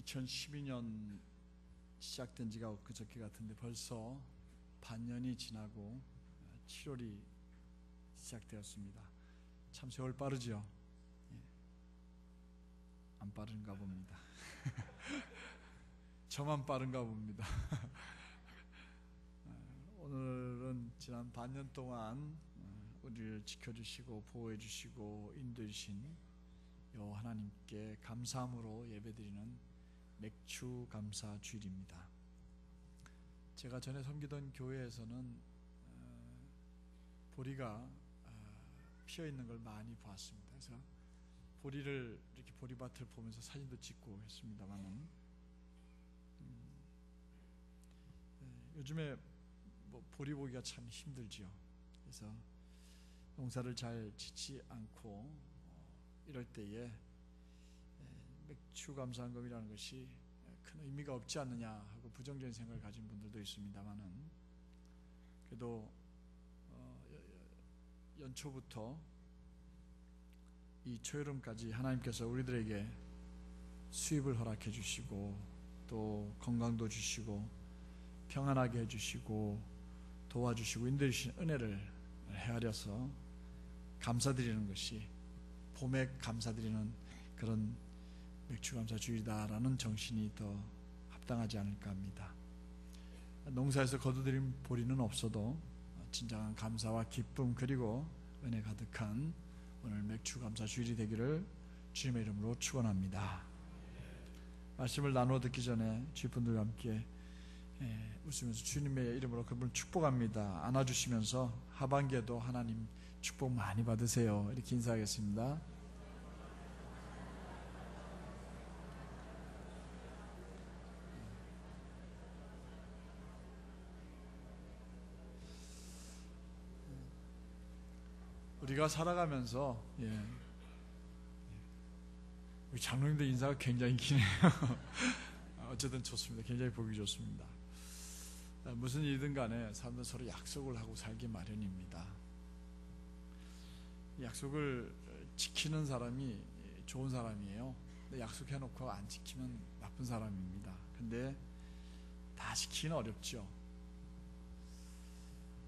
2012년 시작된 지가 엊그저께 같은데 벌써 반년이 지나고 7월이 시작되었습니다. 참 세월 빠르죠? 안 빠른가 봅니다. 저만 빠른가 봅니다. 오늘은 지난 반년 동안 우리를 지켜주시고 보호해주시고 인도해주신 여호와 하나님께 감사함으로 예배드리는 맥주 감사 주일입니다. 제가 전에 섬기던 교회에서는 보리가 피어 있는 걸 많이 보았습니다. 그래서 보리를 이렇게 보리밭을 보면서 사진도 찍고 했습니다만은 요즘에 뭐 보리 보기가 참 힘들지요. 그래서 농사를 잘 짓지 않고 이럴 때에 맥주 감사헌금이라는 것이 큰 의미가 없지 않느냐 하고 부정적인 생각을 가진 분들도 있습니다만은 그래도 연초부터 이 초여름까지 하나님께서 우리들에게 수입을 허락해 주시고 또 건강도 주시고 평안하게 해주시고 도와주시고 인도해주신 은혜를 헤아려서 감사드리는 것이 봄에 감사드리는 그런 맥주감사주일이다라는 정신이 더 합당하지 않을까 합니다. 농사에서 거두들인 보리는 없어도 진정한 감사와 기쁨 그리고 은혜 가득한 오늘 맥주감사주일이 되기를 주님의 이름으로 축원합니다. 말씀을 나누어 듣기 전에 주위분들과 함께 웃으면서 주님의 이름으로 그분을 축복합니다. 안아주시면서 하반기에도 하나님 축복 많이 받으세요. 이렇게 인사하겠습니다. 우리가 살아가면서 우리 장로님들 인사가 굉장히 기네요. 어쨌든 좋습니다. 굉장히 보기 좋습니다. 무슨 일이든 간에 사람들은 서로 약속을 하고 살기 마련입니다. 약속을 지키는 사람이 좋은 사람이에요. 근데 약속해놓고 안 지키면 나쁜 사람입니다. 근데 다 지키기는 어렵죠.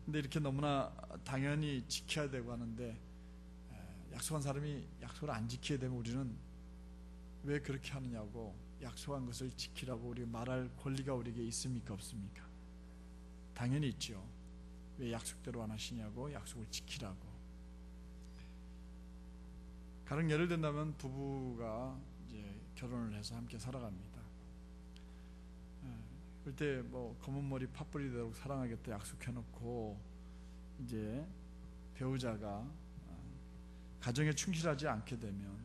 근데 이렇게 너무나 당연히 지켜야 되고 하는데 약속한 사람이 약속을 안 지키게 되면 우리는 왜 그렇게 하느냐고 약속한 것을 지키라고 우리가 말할 권리가 우리에게 있습니까 없습니까? 당연히 있죠. 왜 약속대로 안 하시냐고 약속을 지키라고. 가령 예를 든다면 부부가 이제 결혼을 해서 함께 살아갑니다. 그때 뭐 검은 머리 팥뿌리 되도록 사랑하겠다 약속해놓고 이제 배우자가 가정에 충실하지 않게 되면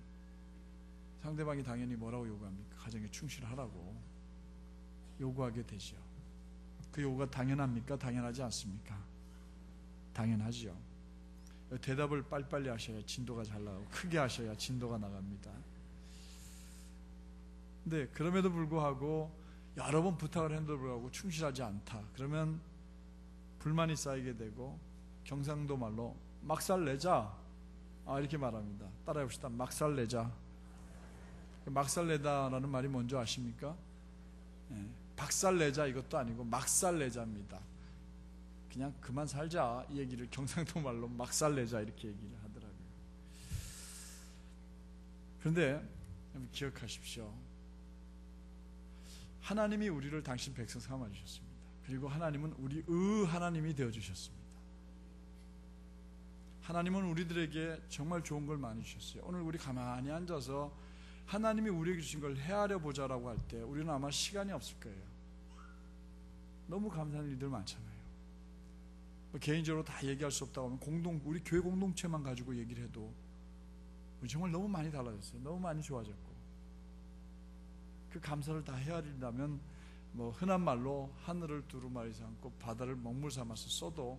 상대방이 당연히 뭐라고 요구합니까? 가정에 충실하라고 요구하게 되죠. 그 요구가 당연합니까? 당연하지 않습니까? 당연하죠. 대답을 빨리빨리 하셔야 진도가 잘 나가고 크게 하셔야 진도가 나갑니다. 근데 그럼에도 불구하고 여러 번 부탁을 했는데도 불구하고 충실하지 않다. 그러면 불만이 쌓이게 되고 경상도 말로 막살내자 이렇게 말합니다. 따라해봅시다. 막살내자. 막살내다라는 말이 뭔지 아십니까? 박살내자 이것도 아니고 막살내자입니다. 그냥 그만 살자 이 얘기를 경상도 말로 막살내자 이렇게 얘기를 하더라고요. 그런데 기억하십시오. 하나님이 우리를 당신 백성 삼아주셨습니다. 그리고 하나님은 우리의 하나님이 되어주셨습니다. 하나님은 우리들에게 정말 좋은 걸 많이 주셨어요. 오늘 우리 가만히 앉아서 하나님이 우리에게 주신 걸 헤아려 보자라고 할 때 우리는 아마 시간이 없을 거예요. 너무 감사한 일들 많잖아요. 개인적으로 다 얘기할 수 없다고 하면 우리 교회 공동체만 가지고 얘기를 해도 우리 정말 너무 많이 달라졌어요. 너무 많이 좋아졌고 그 감사를 다 헤아린다면 뭐 흔한 말로 하늘을 두루마리 삼고 바다를 먹물 삼아서 써도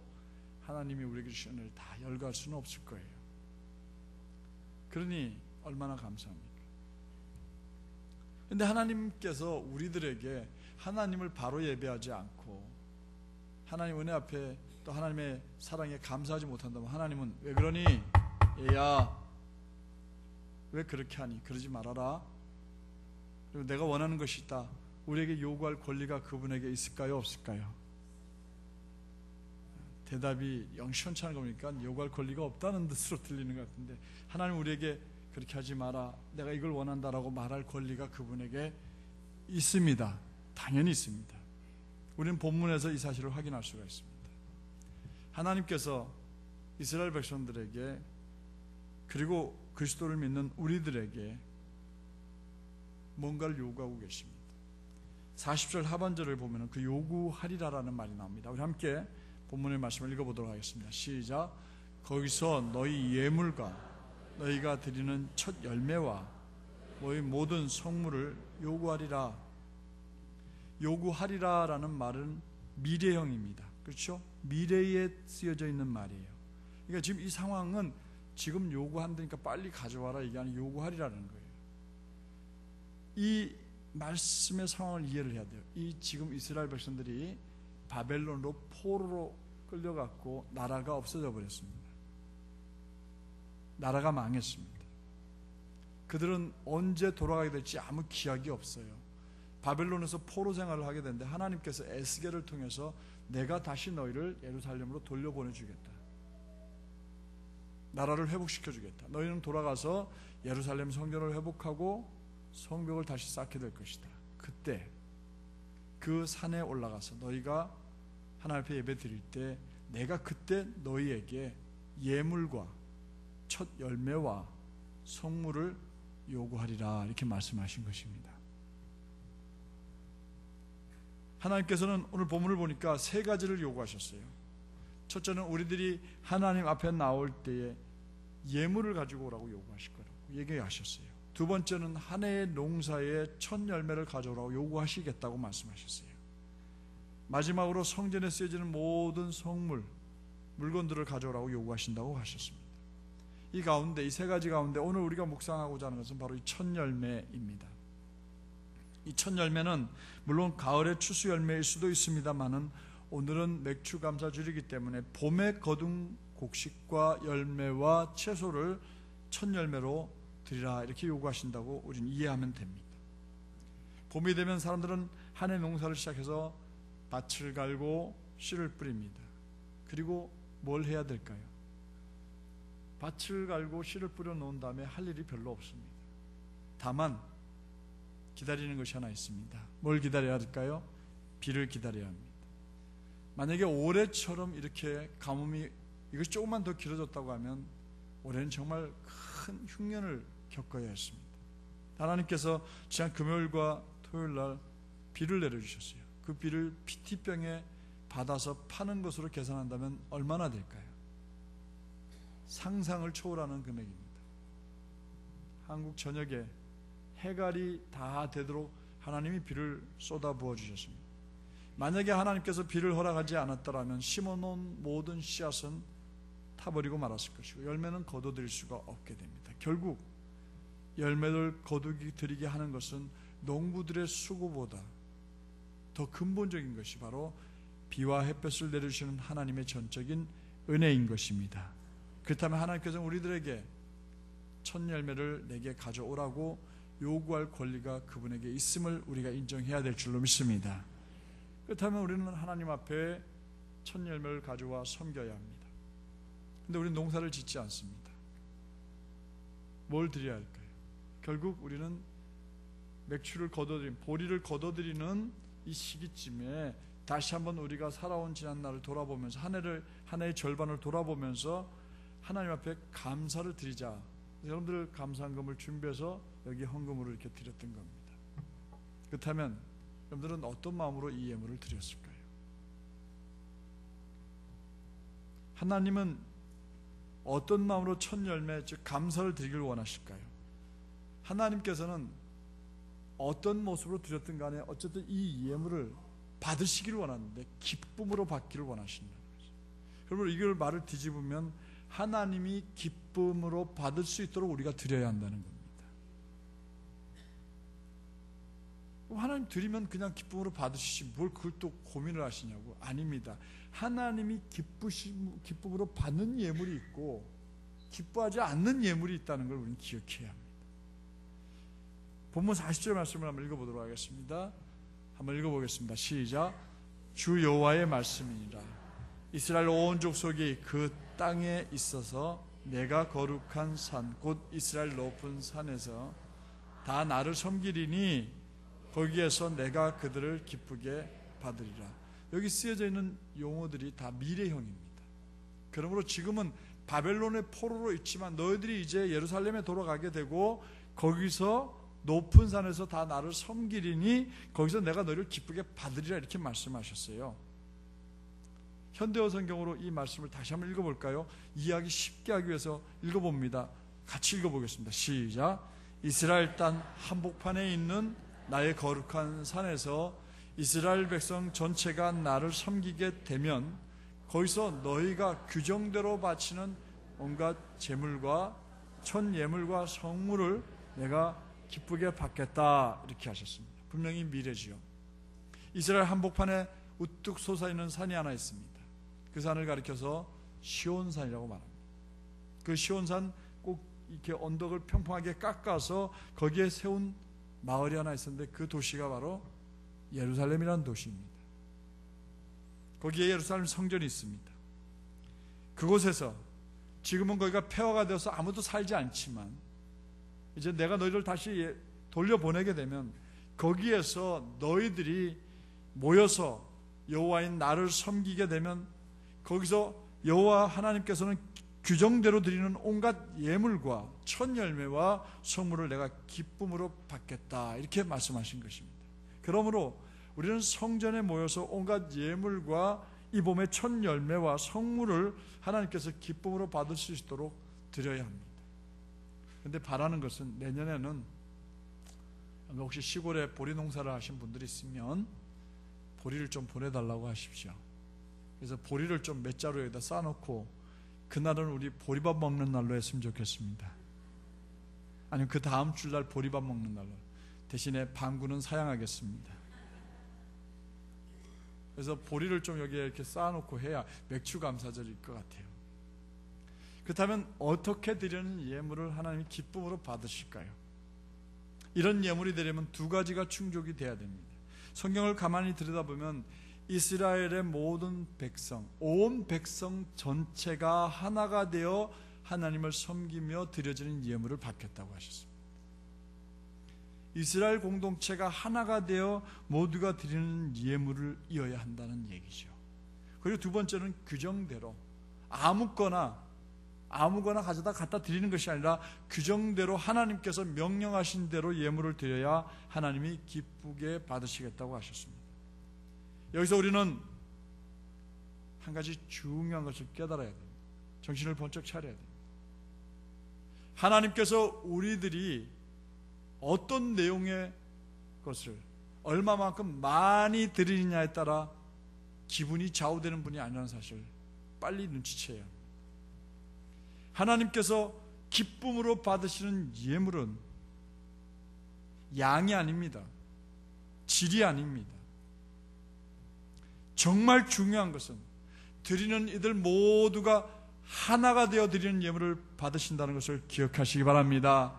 하나님이 우리에게 주신 은혜를 다 열거할 수는 없을 거예요. 그러니 얼마나 감사합니까? 근데 하나님께서 우리들에게 하나님을 바로 예배하지 않고 하나님 은혜 앞에 또 하나님의 사랑에 감사하지 못한다면 하나님은 왜 그러니? 얘야 왜 그렇게 하니? 그러지 말아라. 그리고 내가 원하는 것이 있다. 우리에게 요구할 권리가 그분에게 있을까요? 없을까요? 대답이 영 시원찮은 거 보니까 요구할 권리가 없다는 뜻으로 들리는 것 같은데, 하나님 우리에게 그렇게 하지 마라, 내가 이걸 원한다라고 말할 권리가 그분에게 있습니다. 당연히 있습니다. 우리는 본문에서 이 사실을 확인할 수가 있습니다. 하나님께서 이스라엘 백성들에게, 그리고 그리스도를 믿는 우리들에게 뭔가를 요구하고 계십니다. 40절 하반절을 보면 그 요구하리라라는 말이 나옵니다. 우리 함께 본문의 말씀을 읽어보도록 하겠습니다. 시작. 거기서 너희 예물과 너희가 드리는 첫 열매와 너희 모든 성물을 요구하리라. 요구하리라라는 말은 미래형입니다. 그렇죠? 미래에 쓰여져 있는 말이에요. 그러니까 지금 이 상황은 지금 요구한다니까 빨리 가져와라 이게 아니라 요구하리라는 거예요. 이 말씀의 상황을 이해를 해야 돼요. 이 지금 이스라엘 백성들이 바벨론으로 포로로 끌려갔고 나라가 없어져 버렸습니다. 나라가 망했습니다. 그들은 언제 돌아가게 될지 아무 기약이 없어요. 바벨론에서 포로 생활을 하게 되는데 하나님께서 에스겔을 통해서 내가 다시 너희를 예루살렘으로 돌려보내주겠다. 나라를 회복시켜주겠다. 너희는 돌아가서 예루살렘 성전을 회복하고 성벽을 다시 쌓게 될 것이다. 그때 그 산에 올라가서 너희가 하나님 앞에 예배 드릴 때 내가 그때 너희에게 예물과 첫 열매와 성물을 요구하리라 이렇게 말씀하신 것입니다. 하나님께서는 오늘 본문을 보니까 세 가지를 요구하셨어요. 첫째는 우리들이 하나님 앞에 나올 때에 예물을 가지고 오라고 요구하실 거라고 얘기하셨어요. 두 번째는 한 해의 농사의 첫 열매를 가져오라고 요구하시겠다고 말씀하셨어요. 마지막으로 성전에 쓰여지는 모든 성물, 물건들을 가져오라고 요구하신다고 하셨습니다. 이 가운데, 이 세 가지 가운데 오늘 우리가 묵상하고자 하는 것은 바로 이 첫 열매입니다. 이 첫 열매는 물론 가을의 추수 열매일 수도 있습니다만은 오늘은 맥주 감사주일이기 때문에 봄에 거둔 곡식과 열매와 채소를 첫 열매로 드리라 이렇게 요구하신다고 우리는 이해하면 됩니다. 봄이 되면 사람들은 한 해 농사를 시작해서 밭을 갈고 씨를 뿌립니다. 그리고 뭘 해야 될까요? 밭을 갈고 씨를 뿌려 놓은 다음에 할 일이 별로 없습니다. 다만 기다리는 것이 하나 있습니다. 뭘 기다려야 할까요? 비를 기다려야 합니다. 만약에 올해처럼 이렇게 가뭄이 이것이 조금만 더 길어졌다고 하면 올해는 정말 큰 흉년을 겪어야 했습니다. 하나님께서 지난 금요일과 토요일날 비를 내려주셨어요. 그 비를 PT병에 받아서 파는 것으로 계산한다면 얼마나 될까요? 상상을 초월하는 금액입니다. 한국 전역에 해갈이 다 되도록 하나님이 비를 쏟아 부어 주셨습니다. 만약에 하나님께서 비를 허락하지 않았더라면 심어놓은 모든 씨앗은 타버리고 말았을 것이고 열매는 거둬들일 수가 없게 됩니다. 결국 열매를 거두게 하는 것은 농부들의 수고보다 더 근본적인 것이 바로 비와 햇볕을 내려주시는 하나님의 전적인 은혜인 것입니다. 그렇다면 하나님께서는 우리들에게 첫 열매를 내게 가져오라고 요구할 권리가 그분에게 있음을 우리가 인정해야 될 줄로 믿습니다. 그렇다면 우리는 하나님 앞에 첫 열매를 가져와 섬겨야 합니다. 근데 우리는 농사를 짓지 않습니다. 뭘 드려야 할까요? 결국 우리는 맥주를 거둬들이는, 보리를 거둬들이는 이 시기쯤에 다시 한번 우리가 살아온 지난 날을 돌아보면서 한 해의 절반을 돌아보면서 하나님 앞에 감사를 드리자. 여러분들 감사한금을 준비해서 여기 헌금으로 이렇게 드렸던 겁니다. 그렇다면 여러분들은 어떤 마음으로 이 예물을 드렸을까요? 하나님은 어떤 마음으로 첫 열매, 즉 감사를 드리길 원하실까요? 하나님께서는 어떤 모습으로 드렸든 간에 어쨌든 이 예물을 받으시기를 원하는데 기쁨으로 받기를 원하신다는 거죠. 그러면 이걸 말을 뒤집으면 하나님이 기쁨으로 받을 수 있도록 우리가 드려야 한다는 겁니다. 하나님 드리면 그냥 기쁨으로 받으시지 뭘 그걸 또 고민을 하시냐고. 아닙니다. 하나님이 기쁨으로 받는 예물이 있고 기뻐하지 않는 예물이 있다는 걸 우리는 기억해야 합니다. 본문 40절 말씀을 한번 읽어보도록 하겠습니다. 한번 읽어보겠습니다. 시작. 주 여호와의 말씀이니라. 이스라엘 온 족속이 그 땅에 있어서 내가 거룩한 산 곧 이스라엘 높은 산에서 다 나를 섬기리니 거기에서 내가 그들을 기쁘게 받으리라. 여기 쓰여져 있는 용어들이 다 미래형입니다. 그러므로 지금은 바벨론의 포로로 있지만 너희들이 이제 예루살렘에 돌아가게 되고 거기서 높은 산에서 다 나를 섬기리니 거기서 내가 너희를 기쁘게 받으리라 이렇게 말씀하셨어요. 현대어 성경으로 이 말씀을 다시 한번 읽어볼까요? 이해하기 쉽게 하기 위해서 읽어봅니다. 같이 읽어보겠습니다. 시작. 이스라엘 땅 한복판에 있는 나의 거룩한 산에서 이스라엘 백성 전체가 나를 섬기게 되면 거기서 너희가 규정대로 바치는 온갖 제물과 천 예물과 성물을 내가 기쁘게 받겠다 이렇게 하셨습니다. 분명히 미래지요. 이스라엘 한복판에 우뚝 솟아있는 산이 하나 있습니다. 그 산을 가리켜서 시온산이라고 말합니다. 그 시온산 꼭 이렇게 언덕을 평평하게 깎아서 거기에 세운 마을이 하나 있었는데 그 도시가 바로 예루살렘이라는 도시입니다. 거기에 예루살렘 성전이 있습니다. 그곳에서 지금은 거기가 폐허가 되어서 아무도 살지 않지만 이제 내가 너희를 다시 돌려보내게 되면 거기에서 너희들이 모여서 여호와인 나를 섬기게 되면 거기서 여호와 하나님께서는 규정대로 드리는 온갖 예물과 첫 열매와 성물을 내가 기쁨으로 받겠다 이렇게 말씀하신 것입니다. 그러므로 우리는 성전에 모여서 온갖 예물과 이 봄의 첫 열매와 성물을 하나님께서 기쁨으로 받을 수 있도록 드려야 합니다. 그런데 바라는 것은 내년에는 혹시 시골에 보리 농사를 하신 분들이 있으면 보리를 좀 보내달라고 하십시오. 그래서 보리를 좀 몇 자루 여기다 쌓아놓고 그날은 우리 보리밥 먹는 날로 했으면 좋겠습니다. 아니면 그 다음 주날 보리밥 먹는 날로. 대신에 방구는 사양하겠습니다. 그래서 보리를 좀 여기에 이렇게 쌓아놓고 해야 맥주 감사절일 것 같아요. 그렇다면 어떻게 드리는 예물을 하나님이 기쁨으로 받으실까요? 이런 예물이 되려면 두 가지가 충족이 돼야 됩니다. 성경을 가만히 들여다보면 이스라엘의 모든 백성, 온 백성 전체가 하나가 되어 하나님을 섬기며 드려지는 예물을 받겠다고 하셨습니다. 이스라엘 공동체가 하나가 되어 모두가 드리는 예물을 이어야 한다는 얘기죠. 그리고 두 번째는 규정대로 아무거나 가져다 갖다 드리는 것이 아니라 규정대로 하나님께서 명령하신 대로 예물을 드려야 하나님이 기쁘게 받으시겠다고 하셨습니다. 여기서 우리는 한 가지 중요한 것을 깨달아야 됩니다. 정신을 번쩍 차려야 됩니다. 하나님께서 우리들이 어떤 내용의 것을 얼마만큼 많이 드리느냐에 따라 기분이 좌우되는 분이 아니라는 사실을 빨리 눈치채야 합니다. 하나님께서 기쁨으로 받으시는 예물은 양이 아닙니다. 질이 아닙니다. 정말 중요한 것은 드리는 이들 모두가 하나가 되어 드리는 예물을 받으신다는 것을 기억하시기 바랍니다.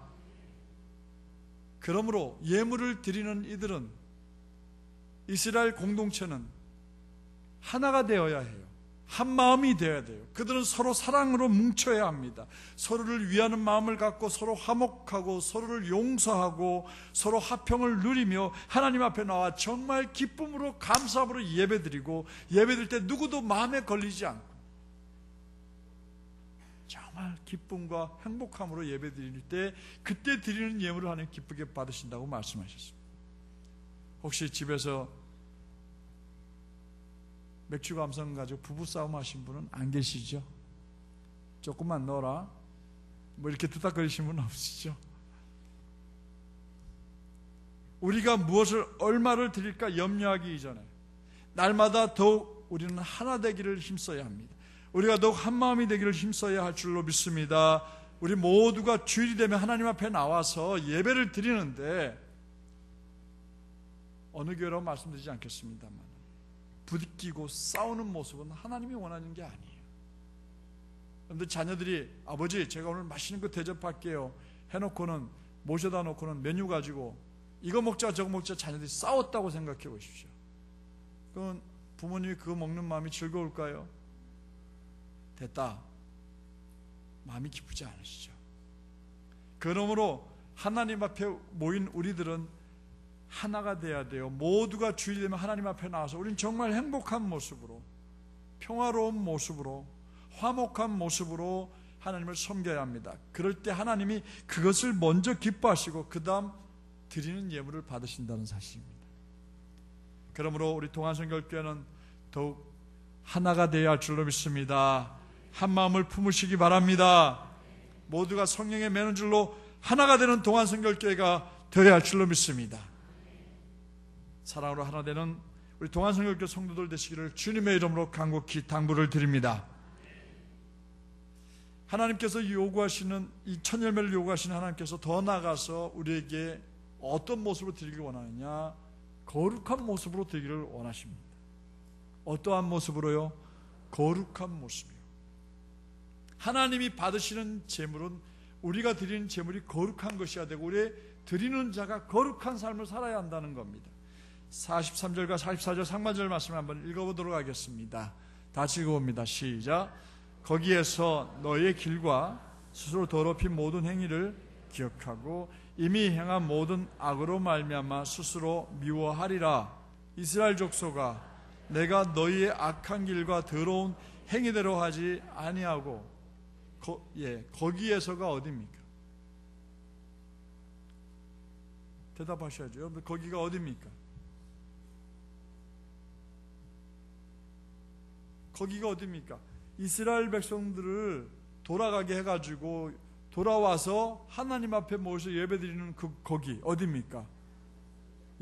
그러므로 예물을 드리는 이들은, 이스라엘 공동체는 하나가 되어야 해요. 한 마음이 되어야 돼요. 그들은 서로 사랑으로 뭉쳐야 합니다. 서로를 위하는 마음을 갖고 서로 화목하고 서로를 용서하고 서로 화평을 누리며 하나님 앞에 나와 정말 기쁨으로 감사함으로 예배드리고, 예배드릴 때 누구도 마음에 걸리지 않고 정말 기쁨과 행복함으로 예배드릴 때 그때 드리는 예물을 하나님 기쁘게 받으신다고 말씀하셨습니다. 혹시 집에서 맥주 감성 가지고 부부싸움 하신 분은 안 계시죠? 조금만 넣어라 뭐 이렇게 투닥거리신 분은 없으시죠? 우리가 무엇을 얼마를 드릴까 염려하기 이전에 날마다 더욱 우리는 하나 되기를 힘써야 합니다. 우리가 더욱 한마음이 되기를 힘써야 할 줄로 믿습니다. 우리 모두가 주일이 되면 하나님 앞에 나와서 예배를 드리는데 어느 교회라고 말씀드리지 않겠습니다만 부딪히고 싸우는 모습은 하나님이 원하는 게 아니에요. 그런데 자녀들이 아버지 제가 오늘 맛있는 거 대접할게요 해놓고는 모셔다 놓고는 메뉴 가지고 이거 먹자 저거 먹자 자녀들이 싸웠다고 생각해 보십시오. 그럼 부모님이 그거 먹는 마음이 즐거울까요? 됐다. 마음이 기쁘지 않으시죠. 그러므로 하나님 앞에 모인 우리들은 하나가 돼야 돼요. 모두가 주일이 되면 하나님 앞에 나와서 우리는 정말 행복한 모습으로, 평화로운 모습으로, 화목한 모습으로 하나님을 섬겨야 합니다. 그럴 때 하나님이 그것을 먼저 기뻐하시고 그 다음 드리는 예물을 받으신다는 사실입니다. 그러므로 우리 동안성결교회는 더욱 하나가 되어야 할 줄로 믿습니다. 한 마음을 품으시기 바랍니다. 모두가 성령에 매는 줄로 하나가 되는 동안성결교회가 되어야 할 줄로 믿습니다. 사랑으로 하나 되는 우리 동안성결교회 성도들 되시기를 주님의 이름으로 간곡히 당부를 드립니다. 하나님께서 요구하시는 이 첫 열매를 요구하시는 하나님께서 더 나아가서 우리에게 어떤 모습으로 드리기를 원하느냐? 거룩한 모습으로 드리기를 원하십니다. 어떠한 모습으로요? 거룩한 모습이요. 하나님이 받으시는 제물은 우리가 드리는 제물이 거룩한 것이어야 되고 우리 드리는 자가 거룩한 삶을 살아야 한다는 겁니다. 43절과 44절 상반절 말씀을 한번 읽어보도록 하겠습니다. 다시 읽어봅니다. 시작. 거기에서 너의 길과 스스로 더럽힌 모든 행위를 기억하고 이미 행한 모든 악으로 말미암아 스스로 미워하리라. 이스라엘 족속아, 내가 너희의 악한 길과 더러운 행위대로 하지 아니하고 거기에서가 어디입니까? 대답하셔야죠. 여러분, 거기가 어디입니까? 거기가 어디입니까? 이스라엘 백성들을 돌아가게 해가지고 돌아와서 하나님 앞에 모여서 예배드리는 거기 어디입니까?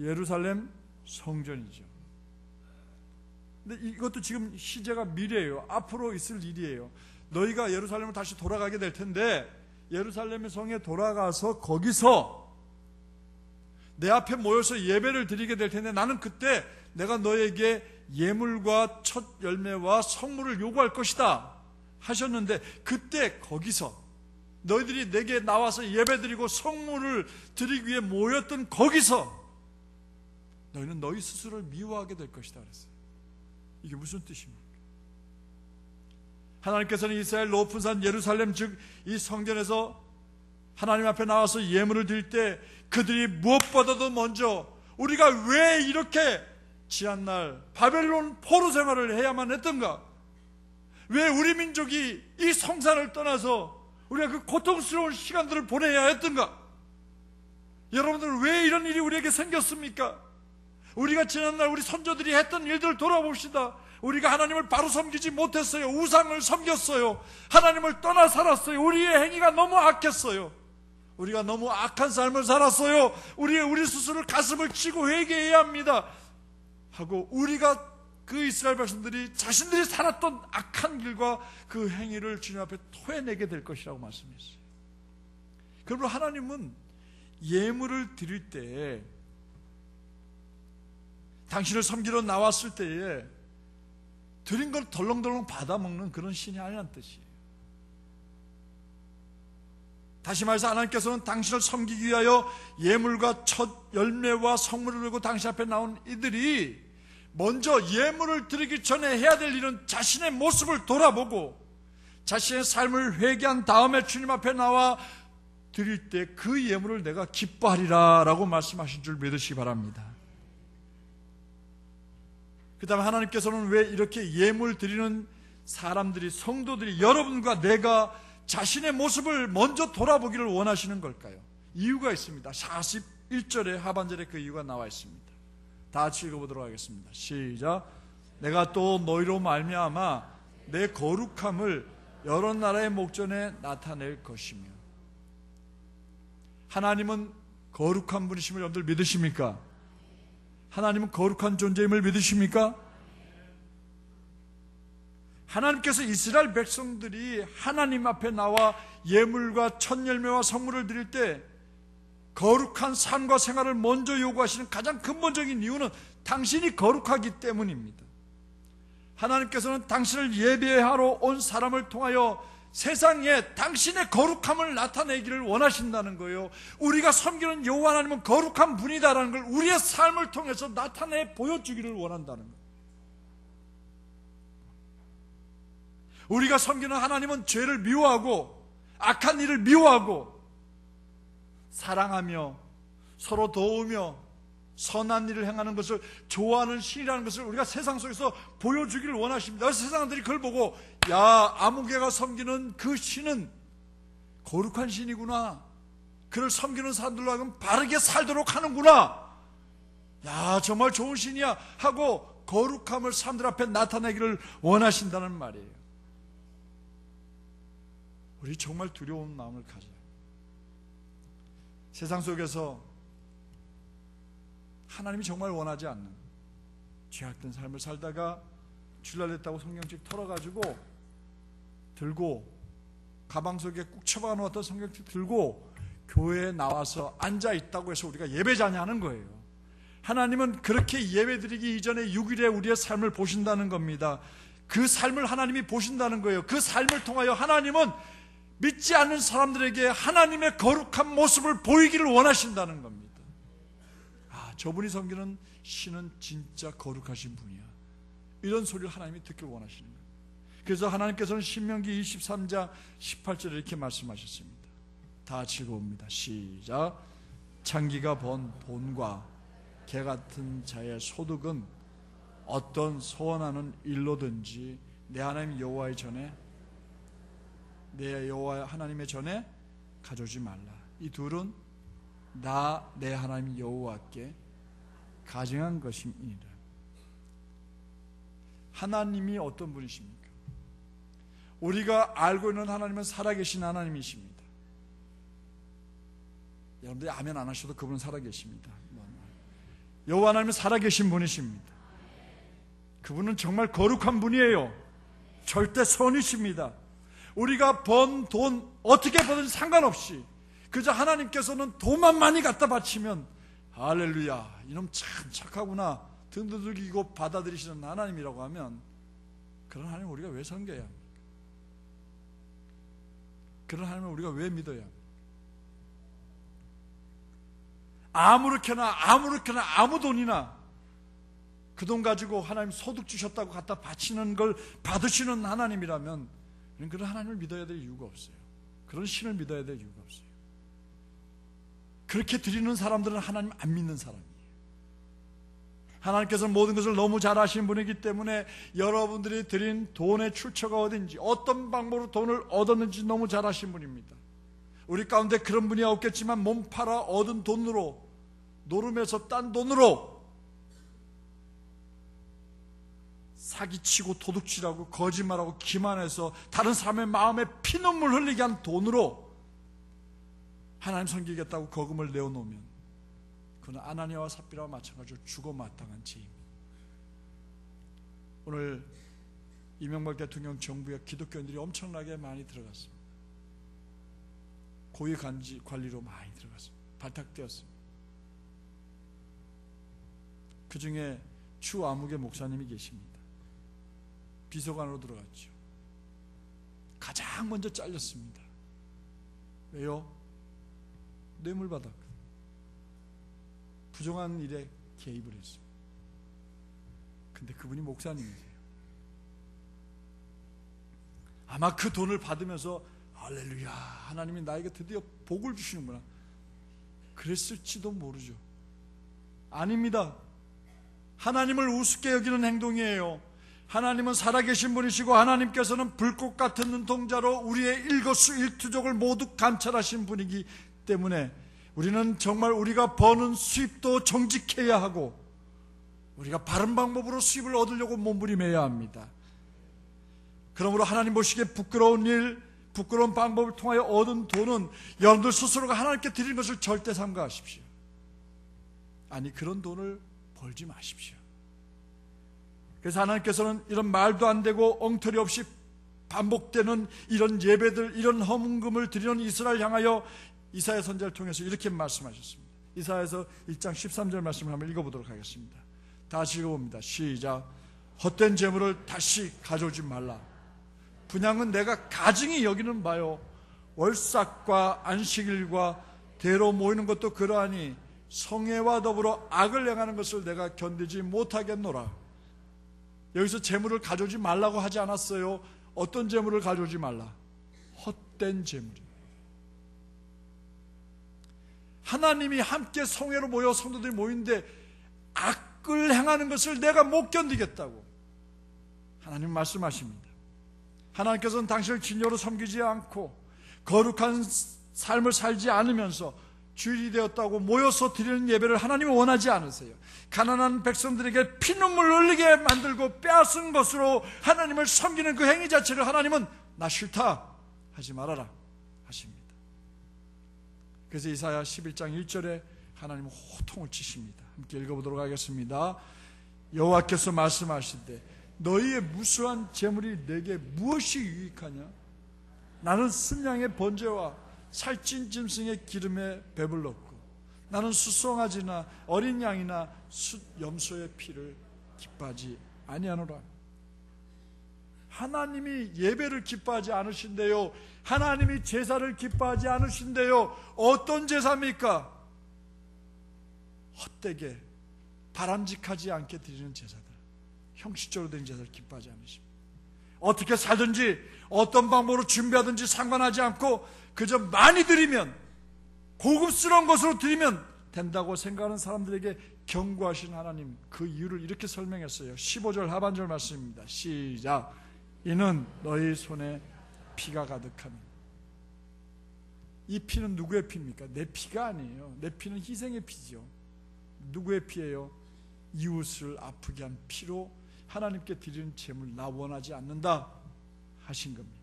예루살렘 성전이죠. 근데 이것도 지금 시제가 미래예요. 앞으로 있을 일이에요. 너희가 예루살렘을 다시 돌아가게 될 텐데 예루살렘의 성에 돌아가서 거기서 내 앞에 모여서 예배를 드리게 될 텐데 나는 그때 내가 너에게 예물과 첫 열매와 성물을 요구할 것이다 하셨는데 그때 거기서 너희들이 내게 나와서 예배드리고 성물을 드리기 위해 모였던 거기서 너희는 너희 스스로를 미워하게 될 것이다 그랬어요. 이게 무슨 뜻입니까? 하나님께서는 이스라엘 높은 산 예루살렘 즉 이 성전에서 하나님 앞에 나와서 예물을 드릴 때 그들이 무엇보다도 먼저 우리가 왜 이렇게 지한날 바벨론 포로 생활을 해야만 했던가? 왜 우리 민족이 이 성산을 떠나서 우리가 그 고통스러운 시간들을 보내야 했던가? 여러분들 왜 이런 일이 우리에게 생겼습니까? 우리가 지난날 우리 선조들이 했던 일들을 돌아봅시다. 우리가 하나님을 바로 섬기지 못했어요. 우상을 섬겼어요. 하나님을 떠나 살았어요. 우리의 행위가 너무 악했어요. 우리가 너무 악한 삶을 살았어요. 우리 스스로 가슴을 치고 회개해야 합니다. 하고 우리가 그 이스라엘 백성들이 자신들이 살았던 악한 길과 그 행위를 주님 앞에 토해내게 될 것이라고 말씀했어요. 그러므로 하나님은 예물을 드릴 때 당신을 섬기러 나왔을 때에 드린 걸 덜렁덜렁 받아먹는 그런 신이 아니란 뜻이에요. 다시 말해서 하나님께서는 당신을 섬기기 위하여 예물과 첫 열매와 성물을 들고 당신 앞에 나온 이들이 먼저 예물을 드리기 전에 해야 될 일은 자신의 모습을 돌아보고 자신의 삶을 회개한 다음에 주님 앞에 나와 드릴 때 그 예물을 내가 기뻐하리라 라고 말씀하신 줄 믿으시기 바랍니다. 그 다음에 하나님께서는 왜 이렇게 예물 드리는 사람들이 성도들이 여러분과 내가 자신의 모습을 먼저 돌아보기를 원하시는 걸까요? 이유가 있습니다. 41절의 하반절에 그 이유가 나와 있습니다. 다 같이 읽어보도록 하겠습니다. 시작. 내가 또 너희로 말미암아 내 거룩함을 여러 나라의 목전에 나타낼 것이며. 하나님은 거룩한 분이심을 여러분들 믿으십니까? 하나님은 거룩한 존재임을 믿으십니까? 하나님께서 이스라엘 백성들이 하나님 앞에 나와 예물과 첫 열매와 성물을 드릴 때 거룩한 삶과 생활을 먼저 요구하시는 가장 근본적인 이유는 당신이 거룩하기 때문입니다. 하나님께서는 당신을 예배하러 온 사람을 통하여 세상에 당신의 거룩함을 나타내기를 원하신다는 거예요. 우리가 섬기는 여호와 하나님은 거룩한 분이다라는 걸 우리의 삶을 통해서 나타내 보여주기를 원한다는 거예요. 우리가 섬기는 하나님은 죄를 미워하고 악한 일을 미워하고 사랑하며 서로 도우며 선한 일을 행하는 것을 좋아하는 신이라는 것을 우리가 세상 속에서 보여주기를 원하십니다. 그래서 세상들이 그걸 보고 야, 아무개가 섬기는 그 신은 거룩한 신이구나, 그를 섬기는 사람들로 하여금 바르게 살도록 하는구나, 야, 정말 좋은 신이야 하고 거룩함을 사람들 앞에 나타내기를 원하신다는 말이에요. 우리 정말 두려운 마음을 가져요. 세상 속에서 하나님이 정말 원하지 않는 죄악된 삶을 살다가 주일날 됐다고 성경책 털어가지고 들고 가방 속에 꾹 쳐박아놓았던 성경책 들고 교회에 나와서 앉아있다고 해서 우리가 예배자냐 하는 거예요. 하나님은 그렇게 예배드리기 이전에 6일에 우리의 삶을 보신다는 겁니다. 그 삶을 하나님이 보신다는 거예요. 그 삶을 통하여 하나님은 믿지 않는 사람들에게 하나님의 거룩한 모습을 보이기를 원하신다는 겁니다. 아, 저분이 섬기는 신은 진짜 거룩하신 분이야, 이런 소리를 하나님이 듣기를 원하시는 거예요. 그래서 하나님께서는 신명기 23장 18절에 이렇게 말씀하셨습니다. 다 즐거웁니다. 시작. 창기가 번 돈과 개 같은 자의 소득은 어떤 소원하는 일로든지 내 하나님 여호와의 전에, 내 여호와 하나님의 전에 가져오지 말라. 이 둘은 나 내 하나님 여호와께 가증한 것임이니라. 하나님이 어떤 분이십니까? 우리가 알고 있는 하나님은 살아계신 하나님이십니다. 여러분들이 아멘 안 하셔도 그분은 살아계십니다. 여호와 하나님은 살아계신 분이십니다. 그분은 정말 거룩한 분이에요. 절대 선이십니다. 우리가 번 돈 어떻게 버든지 상관없이 그저 하나님께서는 돈만 많이 갖다 바치면 할렐루야, 이놈 참 착하구나 등등들기고 받아들이시는 하나님이라고 하면 그런 하나님을 우리가 왜 섬겨야 합니까? 그런 하나님을 우리가 왜 믿어야 합니까? 아무렇게나 아무 돈이나 그 돈 가지고 하나님 소득 주셨다고 갖다 바치는 걸 받으시는 하나님이라면 그런 하나님을 믿어야 될 이유가 없어요. 그런 신을 믿어야 될 이유가 없어요. 그렇게 드리는 사람들은 하나님 안 믿는 사람이에요. 하나님께서는 모든 것을 너무 잘 아시는 분이기 때문에 여러분들이 드린 돈의 출처가 어딘지, 어떤 방법으로 돈을 얻었는지 너무 잘 아시는 분입니다. 우리 가운데 그런 분이 없겠지만 몸 팔아 얻은 돈으로, 노름에서 딴 돈으로 사기치고 도둑질하고 거짓말하고 기만해서 다른 사람의 마음에 피눈물 흘리게 한 돈으로 하나님 섬기겠다고 거금을 내어놓으면 그는 아나니아와 삽비라와 마찬가지로 죽어 마땅한 죄입니다. 오늘 이명박 대통령 정부에 기독교인들이 엄청나게 많이 들어갔습니다. 고위 관리로 많이 들어갔습니다. 발탁되었습니다. 그 중에 추 아무개 목사님이 계십니다. 비서관으로 들어갔죠. 가장 먼저 잘렸습니다. 왜요? 뇌물 받았거든요. 부정한 일에 개입을 했어요. 근데 그분이 목사님이세요. 아마 그 돈을 받으면서 할렐루야, 하나님이 나에게 드디어 복을 주시는구나 그랬을지도 모르죠. 아닙니다. 하나님을 우습게 여기는 행동이에요. 하나님은 살아계신 분이시고 하나님께서는 불꽃 같은 눈동자로 우리의 일거수일투족을 모두 감찰하신 분이기 때문에 우리는 정말 우리가 버는 수입도 정직해야 하고 우리가 바른 방법으로 수입을 얻으려고 몸부림해야 합니다. 그러므로 하나님 보시기에 부끄러운 일, 부끄러운 방법을 통하여 얻은 돈은 여러분들 스스로가 하나님께 드리는 것을 절대 삼가하십시오. 아니, 그런 돈을 벌지 마십시오. 그래서 하나님께서는 이런 말도 안 되고 엉터리 없이 반복되는 이런 예배들, 이런 헌금을 드리는 이스라엘 향하여 이사야 선지자를 통해서 이렇게 말씀하셨습니다. 이사야서 1장 13절 말씀을 한번 읽어보도록 하겠습니다. 다시 읽어봅니다. 시작. 헛된 재물을 다시 가져오지 말라. 분향은 내가 가증히 여기는 바요. 월삭과 안식일과 대로 모이는 것도 그러하니 성회와 더불어 악을 행하는 것을 내가 견디지 못하겠노라. 여기서 재물을 가져오지 말라고 하지 않았어요. 어떤 재물을 가져오지 말라? 헛된 재물이. 하나님이 함께 성회로 모여 성도들이 모이는데 악을 행하는 것을 내가 못 견디겠다고 하나님 말씀하십니다. 하나님께서는 당신을 진여로 섬기지 않고 거룩한 삶을 살지 않으면서 주일이 되었다고 모여서 드리는 예배를 하나님은 원하지 않으세요. 가난한 백성들에게 피눈물 흘리게 만들고 빼앗은 것으로 하나님을 섬기는 그 행위 자체를 하나님은 나 싫다 하지 말아라 하십니다. 그래서 이사야 11장 1절에 하나님은 호통을 치십니다. 함께 읽어보도록 하겠습니다. 여호와께서 말씀하시되 너희의 무수한 재물이 내게 무엇이 유익하냐? 나는 순양의 번제와 살찐 짐승의 기름에 배불렀고 나는 수송아지나 어린 양이나 염소의 피를 기뻐하지 아니하노라. 하나님이 예배를 기뻐하지 않으신대요. 하나님이 제사를 기뻐하지 않으신대요. 어떤 제사입니까? 헛되게 바람직하지 않게 드리는 제사들, 형식적으로 된 제사를 기뻐하지 않으십니다. 어떻게 살든지 어떤 방법으로 준비하든지 상관하지 않고 그저 많이 드리면, 고급스러운 것으로 드리면 된다고 생각하는 사람들에게 경고하신 하나님, 그 이유를 이렇게 설명했어요. 15절 하반절 말씀입니다. 시작. 이는 너희 손에 피가 가득함이니. 이 피는 누구의 피입니까? 내 피가 아니에요. 내 피는 희생의 피죠. 누구의 피예요? 이웃을 아프게 한 피로 하나님께 드리는 제물 나 원하지 않는다 하신 겁니다.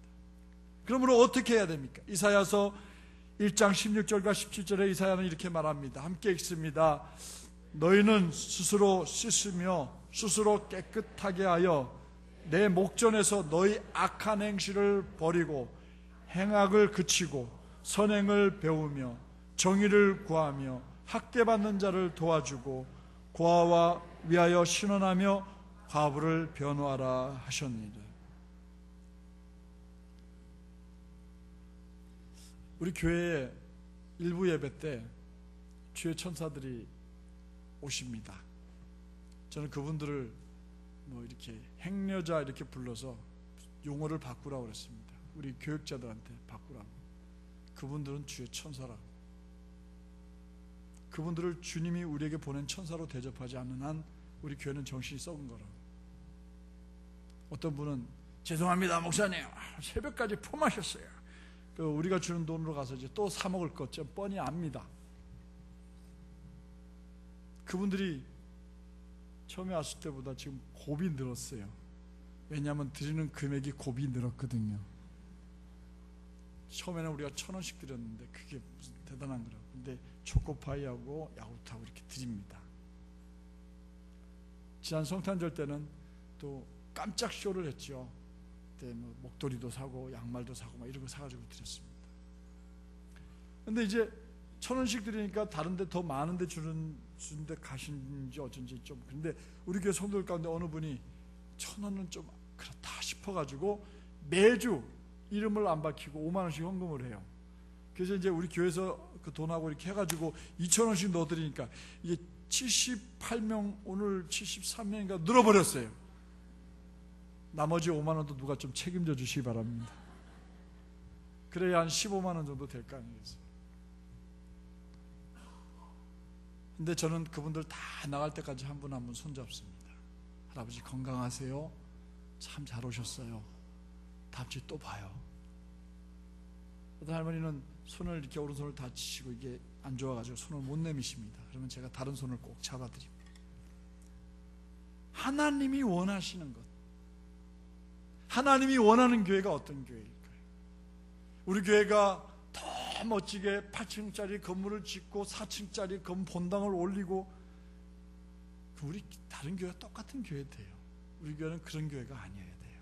그러므로 어떻게 해야 됩니까? 이사야서 1장 16절과 17절에 이사야는 이렇게 말합니다. 함께 읽습니다. 너희는 스스로 씻으며 스스로 깨끗하게 하여 내 목전에서 너희 악한 행실을 버리고 행악을 그치고 선행을 배우며 정의를 구하며 학대받는 자를 도와주고 고아와 위하여 신원하며 과부를 변호하라 하셨느니라. 우리 교회에 일부 예배 때 주의 천사들이 오십니다. 저는 그분들을 이렇게 행여자 이렇게 불러서 용어를 바꾸라고 그랬습니다. 우리 교육자들한테 바꾸라고. 그분들은 주의 천사라고. 그분들을 주님이 우리에게 보낸 천사로 대접하지 않는 한 우리 교회는 정신이 썩은 거라고. 어떤 분은 죄송합니다 목사님, 새벽까지 포마셨어요. 우리가 주는 돈으로 가서 이제 또 사 먹을 것 좀 뻔히 압니다. 그분들이 처음에 왔을 때보다 지금 곱이 늘었어요. 왜냐하면 드리는 금액이 곱이 늘었거든요. 처음에는 우리가 1,000원씩 드렸는데 그게 무슨 대단한 거라고. 근데 초코파이하고 야구트하고 이렇게 드립니다. 지난 성탄절 때는 또 깜짝 쇼를 했죠. 그때 목도리도 사고 양말도 사고 막 이런 거 사가지고 드렸습니다. 근데 이제 1,000원씩 드리니까 다른데 더 많은데 주는데 가신지 어쩐지 좀. 근데 우리 교회 성도들 가운데 어느 분이 1,000원은 좀 그렇다 싶어가지고 매주 이름을 안 밝히고 5만 원씩 헌금을 해요. 그래서 이제 우리 교회에서 그 돈하고 이렇게 해가지고 2,000원씩 넣어드리니까 이게 78명, 오늘 73명인가 늘어버렸어요. 나머지 5만 원도 누가 좀 책임져 주시기 바랍니다. 그래야 한 15만 원 정도 될 거 아니겠어요. 근데 저는 그분들 다 나갈 때까지 한 분 한 분 손잡습니다. 할아버지 건강하세요? 참 잘 오셨어요. 다음 주에 또 봐요. 어떤 할머니는 손을 이렇게 오른손을 다치시고 이게 안 좋아가지고 손을 못 내미십니다. 그러면 제가 다른 손을 꼭 잡아드립니다. 하나님이 원하시는 것, 하나님이 원하는 교회가 어떤 교회일까요? 우리 교회가 더 멋지게 8층짜리 건물을 짓고 4층짜리 본당을 올리고, 우리 다른 교회가 똑같은 교회 돼요. 우리 교회는 그런 교회가 아니어야 돼요.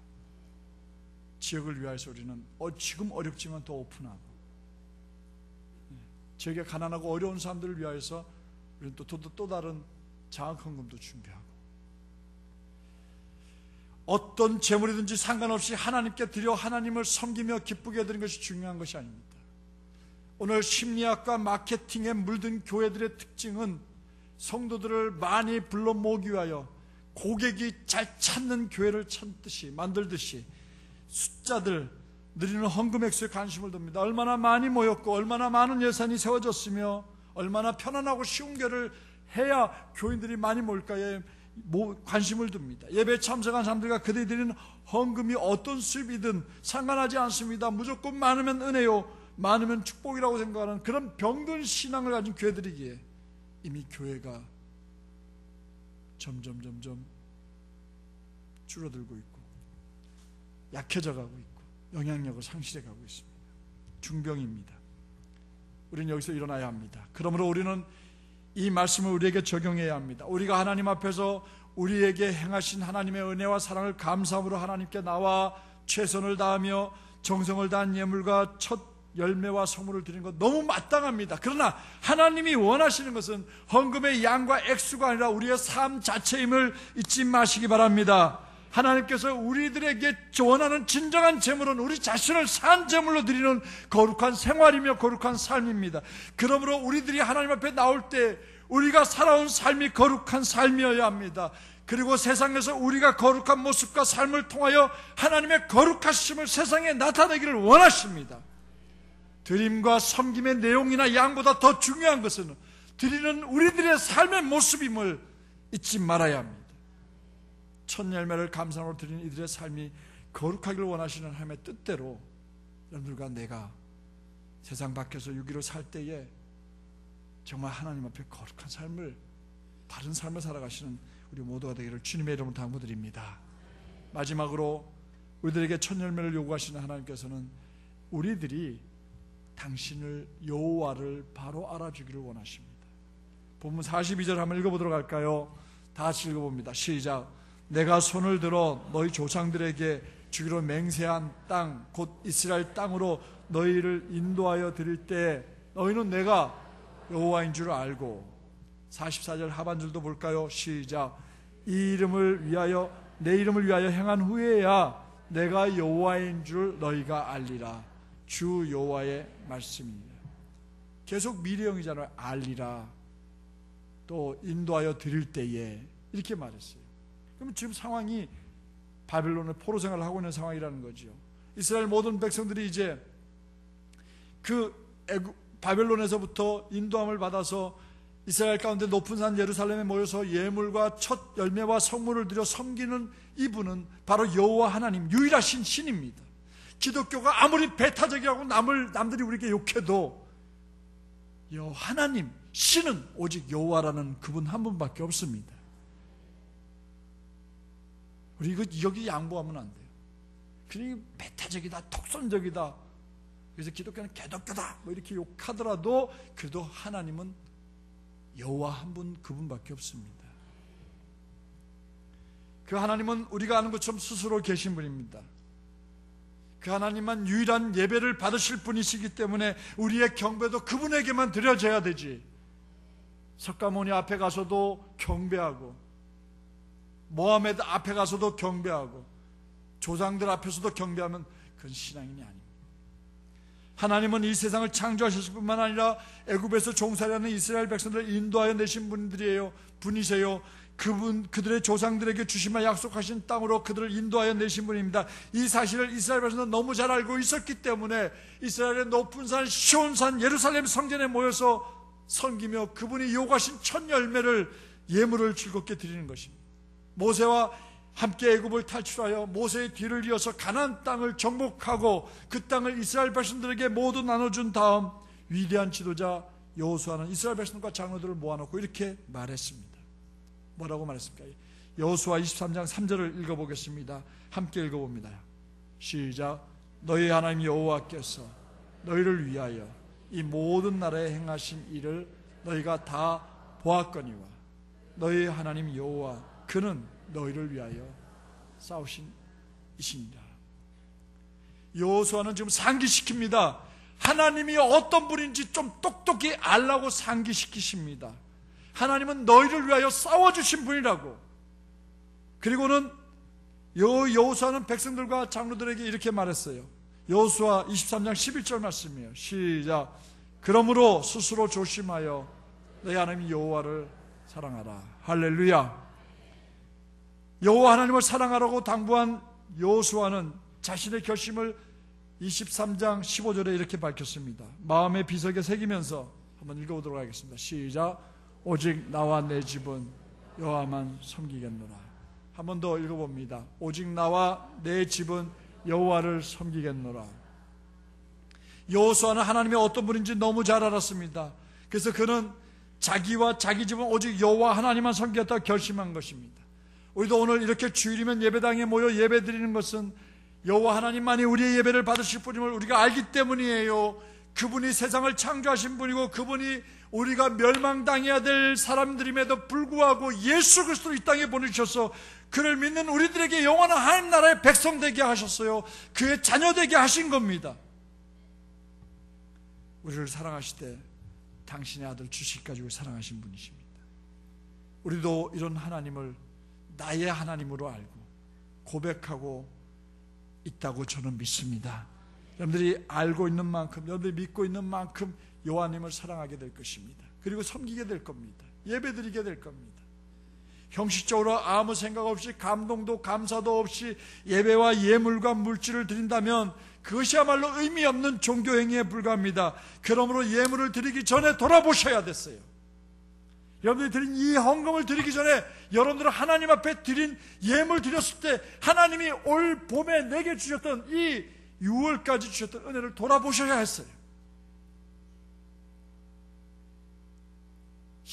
지역을 위해서 우리는 지금 어렵지만 더 오픈하고, 지역에 가난하고 어려운 사람들을 위해서 우리는 또 다른 장학헌금도 준비하고, 어떤 재물이든지 상관없이 하나님께 드려 하나님을 섬기며 기쁘게 해드리는 것이 중요한 것이 아닙니다. 오늘 심리학과 마케팅에 물든 교회들의 특징은 성도들을 많이 불러 모으기 위하여 고객이 잘 찾는 교회를 만들듯이 숫자들, 느리는 헌금 액수에 관심을 둡니다. 얼마나 많이 모였고 얼마나 많은 예산이 세워졌으며 얼마나 편안하고 쉬운 교회를 해야 교인들이 많이 모일까에 관심을 둡니다. 예배에 참석한 사람들과 그들이 드리는 헌금이 어떤 수입이든 상관하지 않습니다. 무조건 많으면 은혜요, 많으면 축복이라고 생각하는 그런 병든 신앙을 가진 교회들이기에 이미 교회가 점점 줄어들고 있고 약해져 가고 있고 영향력을 상실해 가고 있습니다. 중병입니다. 우리는 여기서 일어나야 합니다. 그러므로 우리는 이 말씀을 우리에게 적용해야 합니다. 우리가 하나님 앞에서 우리에게 행하신 하나님의 은혜와 사랑을 감사함으로 하나님께 나와 최선을 다하며 정성을 다한 예물과 첫 열매와 성물을 드리는 것 너무 마땅합니다. 그러나 하나님이 원하시는 것은 헌금의 양과 액수가 아니라 우리의 삶 자체임을 잊지 마시기 바랍니다. 하나님께서 우리들에게 원하는 진정한 제물은 우리 자신을 산 제물로 드리는 거룩한 생활이며 거룩한 삶입니다. 그러므로 우리들이 하나님 앞에 나올 때 우리가 살아온 삶이 거룩한 삶이어야 합니다. 그리고 세상에서 우리가 거룩한 모습과 삶을 통하여 하나님의 거룩하심을 세상에 나타내기를 원하십니다. 드림과 섬김의 내용이나 양보다 더 중요한 것은 드리는 우리들의 삶의 모습임을 잊지 말아야 합니다. 첫 열매를 감사로 드리는 이들의 삶이 거룩하기를 원하시는 하나님의 뜻대로 여러분들과 내가 세상 밖에서 유기로 살 때에 정말 하나님 앞에 거룩한 삶을, 바른 삶을 살아가시는 우리 모두가 되기를 주님의 이름으로 당부드립니다. 마지막으로 우리들에게 첫 열매를 요구하시는 하나님께서는 우리들이 당신을 여호와를 바로 알아주기를 원하십니다. 본문 42절 한번 읽어보도록 할까요? 다 같이 읽어봅니다. 시작. 내가 손을 들어 너희 조상들에게 주기로 맹세한 땅 곧 이스라엘 땅으로 너희를 인도하여 드릴 때 너희는 내가 여호와인 줄 알고. 44절 하반절도 볼까요? 시작. 이 이름을 위하여 내 이름을 위하여 행한 후에야 내가 여호와인 줄 너희가 알리라. 주 여호와의 말씀입니다. 계속 미래형이잖아요. 알리라, 또 인도하여 드릴 때에, 이렇게 말했어요. 그럼 지금 상황이 바벨론의 포로 생활을 하고 있는 상황이라는 거죠. 이스라엘 모든 백성들이 이제 그 바벨론에서부터 인도함을 받아서 이스라엘 가운데 높은 산 예루살렘에 모여서 예물과 첫 열매와 성물을 드려 섬기는 이분은 바로 여호와 하나님, 유일하신 신입니다. 기독교가 아무리 배타적이라고 남들이 우리에게 욕해도 하나님, 신은 오직 여호와라는 그분 한 분밖에 없습니다. 우리 이거 여기 양보하면 안 돼요. 그러니 배타적이다, 독선적이다, 그래서 기독교는 개독교다 뭐 이렇게 욕하더라도 그래도 하나님은 여호와 한 분, 그분밖에 없습니다. 그 하나님은 우리가 아는 것처럼 스스로 계신 분입니다. 그 하나님만 유일한 예배를 받으실 분이시기 때문에 우리의 경배도 그분에게만 드려져야 되지. 석가모니 앞에 가서도 경배하고, 모하메드 앞에 가서도 경배하고, 조상들 앞에서도 경배하면 그건 신앙인이 아닙니다. 하나님은 이 세상을 창조하셨을 뿐만 아니라 애굽에서 종살이하는 이스라엘 백성들을 인도하여 내신 분이세요. 그들의 조상들에게 주시마 약속하신 땅으로 그들을 인도하여 내신 분입니다. 이 사실을 이스라엘 백성들은 너무 잘 알고 있었기 때문에 이스라엘의 높은 산 시온산 예루살렘 성전에 모여서 섬기며 그분이 요구하신 첫 열매를, 예물을 즐겁게 드리는 것입니다. 모세와 함께 애굽을 탈출하여 모세의 뒤를 이어서 가나안 땅을 정복하고 그 땅을 이스라엘 백성들에게 모두 나눠준 다음 위대한 지도자 여호수아는 이스라엘 백성과 장로들을 모아놓고 이렇게 말했습니다. 뭐라고 말했습니까? 여호수아 23장 3절을 읽어보겠습니다. 함께 읽어봅니다. 시작. 너희 하나님 여호와께서 너희를 위하여 이 모든 나라에 행하신 일을 너희가 다 보았거니와 너희 하나님 여호와 그는 너희를 위하여 싸우신 이시니라. 여호수아는 지금 상기시킵니다. 하나님이 어떤 분인지 좀 똑똑히 알라고 상기시키십니다. 하나님은 너희를 위하여 싸워주신 분이라고. 그리고는 여호수아는 백성들과 장로들에게 이렇게 말했어요. 여호수아 23장 11절 말씀이에요. 시작. 그러므로 스스로 조심하여 너희 하나님 여호와를 사랑하라. 할렐루야. 여호와 하나님을 사랑하라고 당부한 여호수아는 자신의 결심을 23장 15절에 이렇게 밝혔습니다. 마음의 비석에 새기면서 한번 읽어보도록 하겠습니다. 시작. 오직 나와 내 집은 여호와만 섬기겠노라. 한 번 더 읽어봅니다. 오직 나와 내 집은 여호와를 섬기겠노라. 여호수아는 하나님이 어떤 분인지 너무 잘 알았습니다. 그래서 그는 자기와 자기 집은 오직 여호와 하나님만 섬기겠다고 결심한 것입니다. 우리도 오늘 이렇게 주일이면 예배당에 모여 예배드리는 것은 여호와 하나님만이 우리의 예배를 받으실 분임을 우리가 알기 때문이에요. 그분이 세상을 창조하신 분이고 그분이 우리가 멸망당해야 될 사람들임에도 불구하고 예수 그리스도를 이 땅에 보내주셔서 그를 믿는 우리들에게 영원한 하나님 나라의 백성 되게 하셨어요. 그의 자녀 되게 하신 겁니다. 우리를 사랑하시되 당신의 아들 주시기까지 사랑하신 분이십니다. 우리도 이런 하나님을 나의 하나님으로 알고 고백하고 있다고 저는 믿습니다. 여러분들이 알고 있는 만큼, 여러분들이 믿고 있는 만큼 여호와님을 사랑하게 될 것입니다. 그리고 섬기게 될 겁니다. 예배드리게 될 겁니다. 형식적으로 아무 생각 없이 감동도 감사도 없이 예배와 예물과 물질을 드린다면 그것이야말로 의미 없는 종교행위에 불과합니다. 그러므로 예물을 드리기 전에 돌아보셔야 됐어요. 여러분들이 드린 이 헌금을 드리기 전에 여러분들은 하나님 앞에 드린 예물 드렸을 때 하나님이 올 봄에 내게 주셨던 이 6월까지 주셨던 은혜를 돌아보셔야 했어요.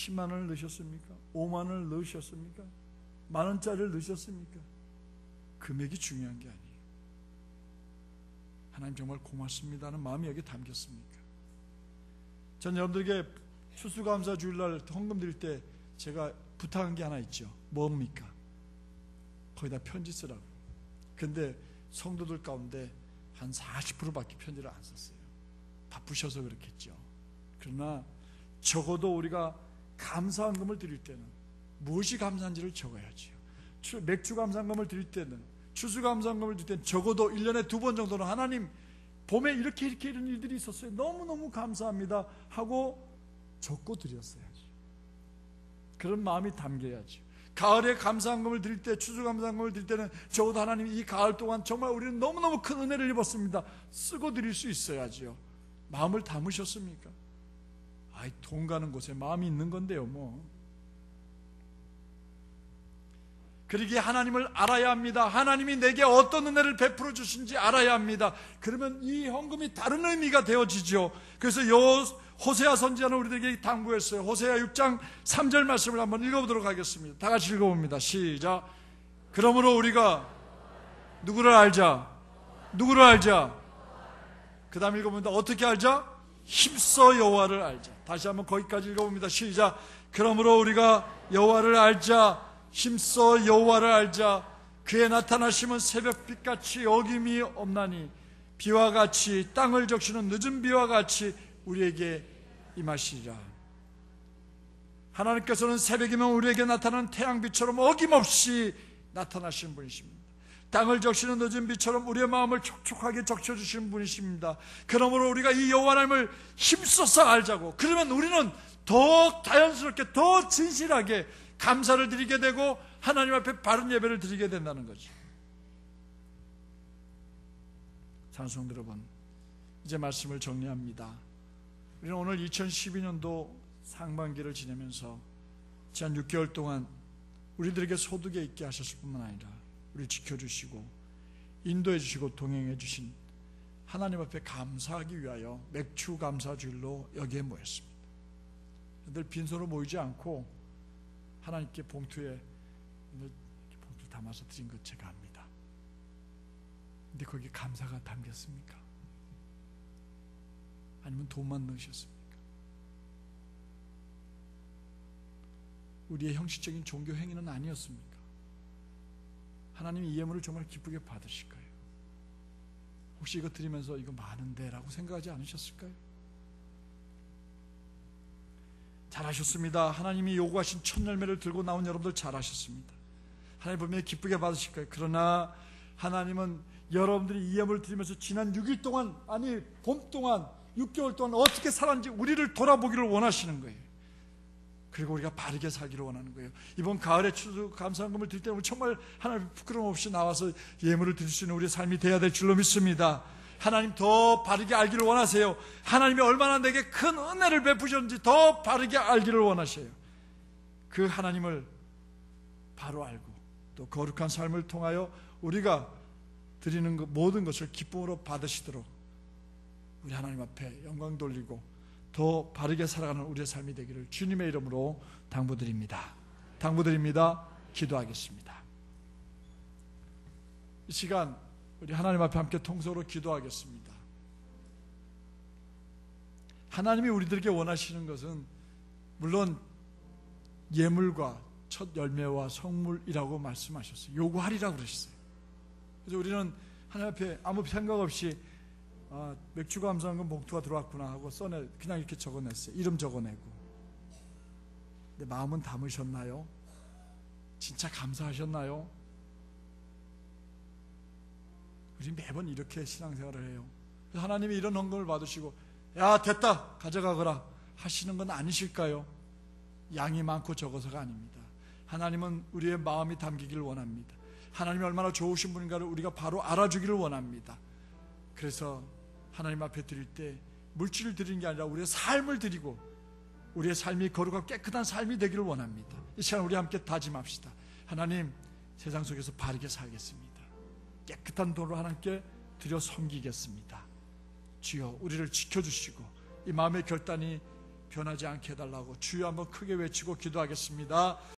10만 원을 넣으셨습니까? 5만 원을 넣으셨습니까? 만 원짜리를 넣으셨습니까? 금액이 중요한 게 아니에요. 하나님 정말 고맙습니다는 마음이 여기 담겼습니까? 전 여러분들에게 추수감사 주일날 헌금 드릴 때 제가 부탁한 게 하나 있죠. 뭡니까? 거기다 편지 쓰라고. 근데 성도들 가운데 한 40%밖에 편지를 안 썼어요. 바쁘셔서 그렇겠죠. 그러나 적어도 우리가 감사헌금을 드릴 때는 무엇이 감사한지를 적어야지요. 맥주 감사헌금을 드릴 때는, 추수 감사헌금을 드릴 때는 적어도 1년에 2번 정도는 하나님 봄에 이렇게 이런 일들이 있었어요. 너무너무 감사합니다 하고 적고 드렸어야지. 그런 마음이 담겨야지. 가을에 감사헌금을 드릴 때, 추수 감사헌금을 드릴 때는 적어도 하나님 이 가을 동안 정말 우리는 너무너무 큰 은혜를 입었습니다 쓰고 드릴 수 있어야지요. 마음을 담으셨습니까? 아이, 돈 가는 곳에 마음이 있는 건데요 뭐. 그러기에 하나님을 알아야 합니다. 하나님이 내게 어떤 은혜를 베풀어 주신지 알아야 합니다. 그러면 이 헌금이 다른 의미가 되어지죠. 그래서 호세아 선지자는 우리들에게 당부했어요. 호세아 6장 3절 말씀을 한번 읽어보도록 하겠습니다. 다 같이 읽어봅니다. 시작. 그러므로 우리가 누구를 알자? 누구를 알자? 그 다음 읽어봅니다. 어떻게 알자? 힘써 여호와를 알자. 다시 한번 거기까지 읽어봅니다. 시작. 그러므로 우리가 여호와를 알자. 힘써 여호와를 알자. 그의 나타나심은 새벽빛같이 어김이 없나니 비와 같이 땅을 적시는 늦은 비와 같이 우리에게 임하시리라. 하나님께서는 새벽이면 우리에게 나타나는 태양빛처럼 어김없이 나타나시는 분이십니다. 땅을 적시는 늦은 비처럼 우리의 마음을 촉촉하게 적셔주시는 분이십니다. 그러므로 우리가 이 여호와 하나님을 힘써서 알자고. 그러면 우리는 더 자연스럽게, 더 진실하게 감사를 드리게 되고 하나님 앞에 바른 예배를 드리게 된다는 거죠. 찬송 여러분, 이제 말씀을 정리합니다. 우리는 오늘 2012년도 상반기를 지내면서 지난 6개월 동안 우리들에게 소득에 있게 하셨을 뿐만 아니라 우리를 지켜주시고 인도해 주시고 동행해 주신 하나님 앞에 감사하기 위하여 맥주 감사주일로 여기에 모였습니다. 늘 빈손으로 모이지 않고 하나님께 봉투에 봉투 담아서 드린 것 제가 압니다. 근데 거기 감사가 담겼습니까? 아니면 돈만 넣으셨습니까? 우리의 형식적인 종교 행위는 아니었습니까? 하나님이 이 예물을 정말 기쁘게 받으실까요? 혹시 이거 드리면서 이거 많은데 라고 생각하지 않으셨을까요? 잘하셨습니다. 하나님이 요구하신 첫 열매를 들고 나온 여러분들 잘하셨습니다. 하나님 분명히 기쁘게 받으실 거예요. 그러나 하나님은 여러분들이 이 예물을 드리면서 지난 6일 동안, 아니 봄 동안 6개월 동안 어떻게 살았는지 우리를 돌아보기를 원하시는 거예요. 그리고 우리가 바르게 살기를 원하는 거예요. 이번 가을에 추수 감사헌금을 드릴 때 정말 하나님 부끄러움 없이 나와서 예물을 드릴 수 있는 우리의 삶이 되어야 될 줄로 믿습니다. 하나님 더 바르게 알기를 원하세요. 하나님이 얼마나 내게 큰 은혜를 베푸셨는지 더 바르게 알기를 원하셔요. 그 하나님을 바로 알고 또 거룩한 삶을 통하여 우리가 드리는 모든 것을 기쁨으로 받으시도록 우리 하나님 앞에 영광 돌리고 더 바르게 살아가는 우리의 삶이 되기를 주님의 이름으로 당부드립니다. 기도하겠습니다. 이 시간 우리 하나님 앞에 함께 통성으로 기도하겠습니다. 하나님이 우리들에게 원하시는 것은 물론 예물과 첫 열매와 성물이라고 말씀하셨어요. 요구하리라고 그러셨어요. 그래서 우리는 하나님 앞에 아무 생각 없이 맥주 감사헌금 봉투가 들어왔구나 하고 그냥 이렇게 적어냈어요. 이름 적어내고. 근데 마음은 담으셨나요? 진짜 감사하셨나요? 우리 매번 이렇게 신앙생활을 해요. 하나님이 이런 헌금을 받으시고 야 됐다 가져가거라 하시는 건 아니실까요? 양이 많고 적어서가 아닙니다. 하나님은 우리의 마음이 담기기를 원합니다. 하나님이 얼마나 좋으신 분인가를 우리가 바로 알아주기를 원합니다. 그래서 하나님 앞에 드릴 때 물질을 드리는 게 아니라 우리의 삶을 드리고 우리의 삶이 거룩하고 깨끗한 삶이 되기를 원합니다. 이 시간 우리 함께 다짐합시다. 하나님, 세상 속에서 바르게 살겠습니다. 깨끗한 돈으로 하나님께 드려 섬기겠습니다. 주여 우리를 지켜주시고 이 마음의 결단이 변하지 않게 해달라고 주여 한번 크게 외치고 기도하겠습니다.